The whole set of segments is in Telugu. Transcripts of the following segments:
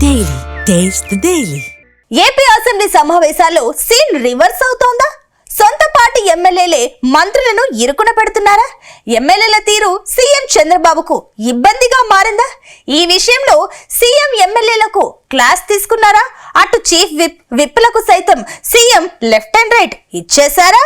Daily taste the daily. AP assembly సమావేశాల్లో సీన్ రివర్స్ అవుతోందా? సొంత పార్టీ ఎమ్మెల్యేలే మంత్రులను ఇరుకున పెడుతున్నారా? ఎమ్మెల్యేల తీరు సీఎం చంద్రబాబుకు ఇబ్బందిగా మారిందా? ఈ విషయంలో సీఎం ఎమ్మెల్యేలకు క్లాస్ తీసుకున్నారా? అటు చీఫ్ విప్లకు సైతం సీఎం లెఫ్ట్ అండ్ రైట్ ఇచ్చేశారా?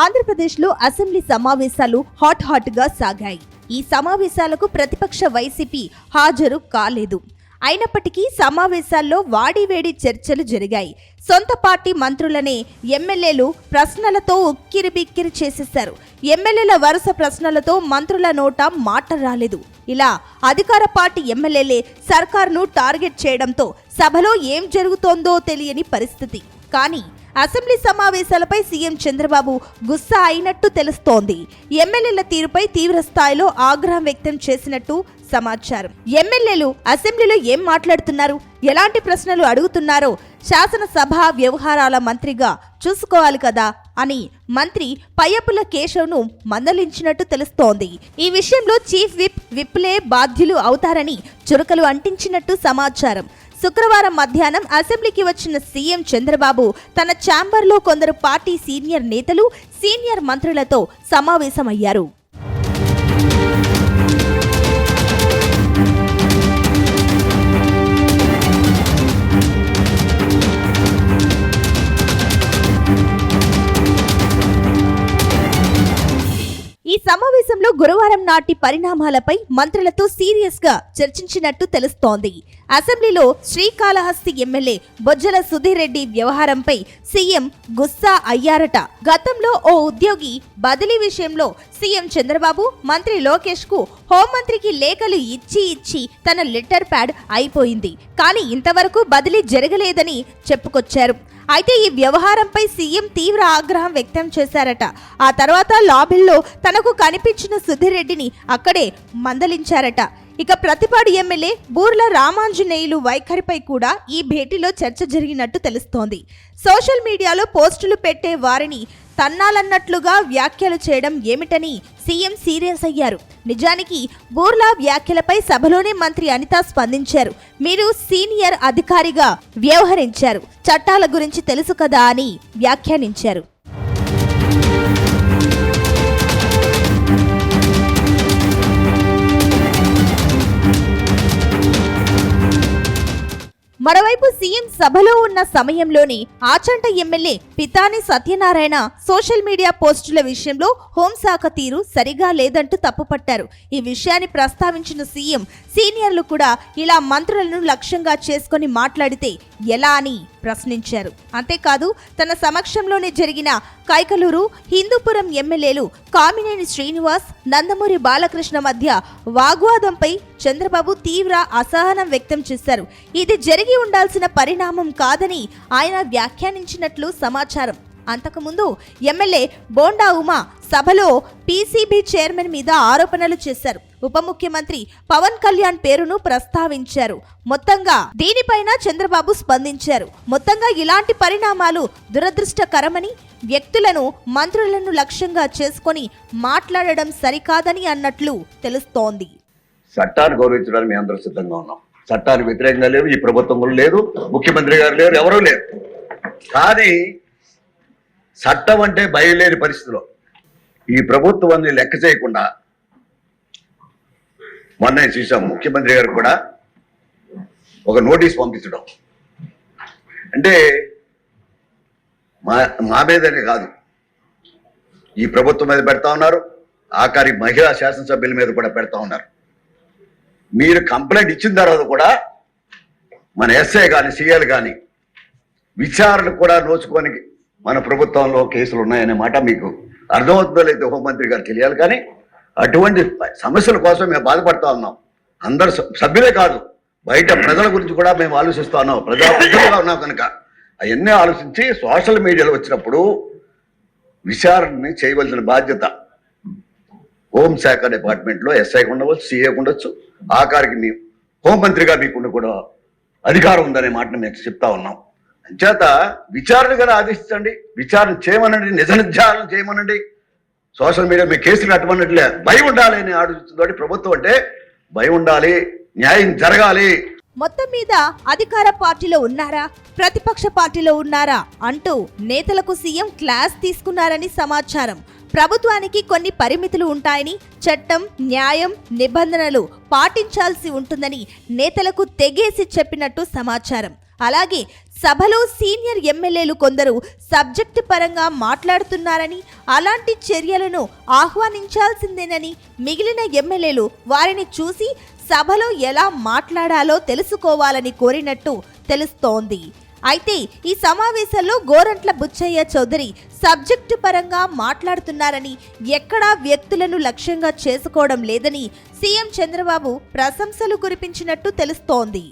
ఆంధ్రప్రదేశ్లో అసెంబ్లీ సమావేశాలు హాట్ గా సాగాయి. ఈ సమావేశాలకు ప్రతిపక్ష వైసీపీ హాజరు కాలేదు. అయినప్పటికీ సమావేశాల్లో వాడివేడి చర్చలు జరిగాయి. సొంత పార్టీ మంత్రులనే ఎమ్మెల్యేలు ప్రశ్నలతో ఉక్కిరిబిక్కిరి చేసేశారు. ఎమ్మెల్యేల వరుస ప్రశ్నలతో మంత్రుల నోట మాట రాలేదు. ఇలా అధికార పార్టీ ఎమ్మెల్యేలే సర్కార్ను టార్గెట్ చేయడంతో సభలో ఏం జరుగుతోందో తెలియని పరిస్థితి. కానీ అసెంబ్లీ సమావేశాలపై సీఎం చంద్రబాబు గుస్సా అయినట్టు తెలుస్తోంది. ఎమ్మెల్యేల తీరుపై తీవ్ర స్థాయిలో ఆగ్రహం వ్యక్తం చేసినట్టు సమాచారం. ఎమ్మెల్యేలు అసెంబ్లీలో ఏం మాట్లాడుతున్నారు, ఎలాంటి ప్రశ్నలు అడుగుతున్నారో శాసనసభ వ్యవహారాల మంత్రిగా చూసుకోవాలి కదా అని మంత్రి పయ్యపుల కేశవ్ను మందలించినట్టు తెలుస్తోంది. ఈ విషయంలో చీఫ్ విప్లే బాధ్యులు అవుతారని చురకలు అంటించినట్టు సమాచారం. శుక్రవారం మధ్యాహ్నం అసెంబ్లీకి వచ్చిన సీఎం చంద్రబాబు తన ఛాంబర్లో కొందరు పార్టీ సీనియర్ నేతలు, సీనియర్ మంత్రులతో సమావేశమయ్యారు. ఈ సమావేశంలో గురువారం నాటి పరిణామాలపై మంత్రులతో సీరియస్ గా చర్చించినట్టు తెలుస్తోంది. అసెంబ్లీలో శ్రీకాళహస్తి ఎమ్మెల్యే బొజ్జల సుధీర్ రెడ్డి వ్యవహారంపై సీఎం గుస్సా అయ్యారట. గతంలో ఓ ఉద్యోగి బదిలీ విషయంలో సీఎం చంద్రబాబు మంత్రి లోకేష్ కు హోంమంత్రికి లేఖలు ఇచ్చి తన లెటర్ ప్యాడ్ అయిపోయింది. కానీ ఇంతవరకు బదిలీ జరగలేదని చెప్పుకొచ్చారు. అయితే ఈ వ్యవహారంపై సీఎం తీవ్ర ఆగ్రహం వ్యక్తం చేశారట. ఆ తర్వాత లాబీల్లో తనకు కనిపించిన సుధీర్ రెడ్డిని అక్కడే మందలించారట. ఇక ప్రతిపాడు ఎమ్మెల్యే బూర్ల రామాంజనేయులు వైఖరిపై కూడా ఈ భేటీలో చర్చ జరిగినట్టు తెలుస్తోంది. సోషల్ మీడియాలో పోస్టులు పెట్టే వారిని తన్నాలన్నట్లుగా వ్యాఖ్యలు చేయడం ఏమిటని సీఎం సీరియస్ అయ్యారు. నిజానికి బూర్లా వ్యాఖ్యలపై సభలోనే మంత్రి అనిత స్పందించారు. మీరు సీనియర్ అధికారిగా వ్యవహరించారు, చట్టాల గురించి తెలుసు కదా అని వ్యాఖ్యానించారు. మరోవైపు సీఎం సభలో ఉన్న సమయంలోనే Achanta MLA Pitani Satyanarayana social media పోస్టుల విషయంలో హోంశాఖ తీరు సరిగా లేదంటూ తప్పుపట్టారు. ఈ విషయాన్ని ప్రస్తావించిన సీఎం సీనియర్లు కూడా ఇలా మంత్రులను లక్ష్యంగా చేసుకుని మాట్లాడితే ఎలా అని ప్రశ్నించారు. అంతేకాదు తన సమక్షంలోనే జరిగిన కైకలూరు, హిందూపురం ఎమ్మెల్యేలు కామినేని శ్రీనివాస్, నందమూరి బాలకృష్ణ మధ్య వాగ్వాదంపై చంద్రబాబు తీవ్ర అసహనం వ్యక్తం చేశారు. ఇది జరిగి ఉండాల్సిన పరిణామం కాదని ఆయన వ్యాఖ్యానించినట్లు సమాచారం. అంతకుముందు ఎమ్మెల్యే బోండా ఉమా సభలో పీసీబీ చైర్మన్ మీద ఆరోపణలు చేశారు. ఉప ముఖ్యమంత్రి పవన్ కళ్యాణ్ పేరును ప్రస్తావించారు. మొత్తంగా దీనిపైన చంద్రబాబు స్పందించారు. మొత్తంగా ఇలాంటి పరిణామాలు దురదృష్టకరమని, వ్యక్తులను మంత్రులను లక్ష్యంగా చేసుకొని మాట్లాడడం సరికాదని అన్నట్లు తెలుస్తోంది. చట్టాన్ని గౌరవించడానికి మేము అందరూ సిద్ధంగా ఉన్నాం. చట్టానికి వ్యతిరేకంగా లేవు, ఈ ప్రభుత్వం కూడా లేదు, ముఖ్యమంత్రి గారు లేరు, ఎవరూ లేరు. కానీ చట్టం అంటే బయలుదేరి పరిస్థితిలో ఈ ప్రభుత్వాన్ని లెక్క చేయకుండా మొన్న చూసాం. ముఖ్యమంత్రి గారు కూడా ఒక నోటీస్ పంపించడం అంటే మా మీదనే కాదు, ఈ ప్రభుత్వం మీద పెడతా ఉన్నారు, ఆఖరి మహిళా శాసనసభ్యుల మీద కూడా పెడతా ఉన్నారు. మీరు కంప్లైంట్ ఇచ్చిన తర్వాత కూడా మన ఎస్ఐ కానీ సీఎల్ కానీ విచారణ కూడా నోచుకొని మన ప్రభుత్వంలో కేసులు ఉన్నాయనే మాట మీకు అర్థమవుతుందో లేదో హోంమంత్రి గారు తెలియాలి. కానీ అటువంటి సమస్యల కోసం మేము బాధపడతా ఉన్నాం. అందరు సభ్యులే కాదు, బయట ప్రజల గురించి కూడా మేము ఆలోచిస్తూ ఉన్నాం. ప్రజాప్రతినిధులుగా ఉన్నాం కనుక అవన్నీ ఆలోచించి సోషల్ మీడియాలో వచ్చినప్పుడు విచారణని చేయవలసిన బాధ్యత హోంశాఖ డిపార్ట్మెంట్లో ఎస్ఐకి ఉండవచ్చు, సీఏకి ఉండొచ్చు, ఆఖరికి మీ హోంమంత్రిగా మీకు కూడా అధికారం ఉందనే మాటను మేము చెప్తా ఉన్నాం. అంచేత విచారణ గారు ఆదేశించండి, విచారణ చేయమనండి, నిజ నిర్ధారణ చేయమనండి. సోషల్ మీడియా మీ కేసులు అటువంటిలే భయం ఉండాలి అని ఆలోచిస్తుంది ప్రభుత్వం. అంటే భయం ఉండాలి, న్యాయం జరగాలి. మొత్తం మీద అధికార పార్టీలో ఉన్నారా, ప్రతిపక్ష పార్టీలో ఉన్నారా అంటూ నేతలకు సీఎం క్లాస్ తీసుకున్నారని సమాచారం. ప్రభుత్వానికి కొన్ని పరిమితులు ఉంటాయని, చట్టం, న్యాయం, నిబంధనలు పాటించాల్సి ఉంటుందని నేతలకు తెగేసి చెప్పినట్టు సమాచారం. అలాగే సభలో సీనియర్ ఎమ్మెల్యేలు కొందరు సబ్జెక్టు పరంగా మాట్లాడుతున్నారని, అలాంటి చర్యలను ఆహ్వానించాల్సిందేనని మిగిలిన ఎమ్మెల్యేలు వారిని చూసి సభలో ఎలా మాట్లాడాలో తెలుసుకోవాలని కోరినట్టు తెలుస్తోంది. అయితే ఈ సమావేశంలో గోరంట్ల బుచ్చయ్య చౌదరి సబ్జెక్టు పరంగా మాట్లాడుతున్నారని, ఎక్కడా వ్యక్తులను లక్ష్యంగా చేసుకోవడం లేదని సీఎం చంద్రబాబు ప్రశంసలు కురిపించినట్టు తెలుస్తోంది.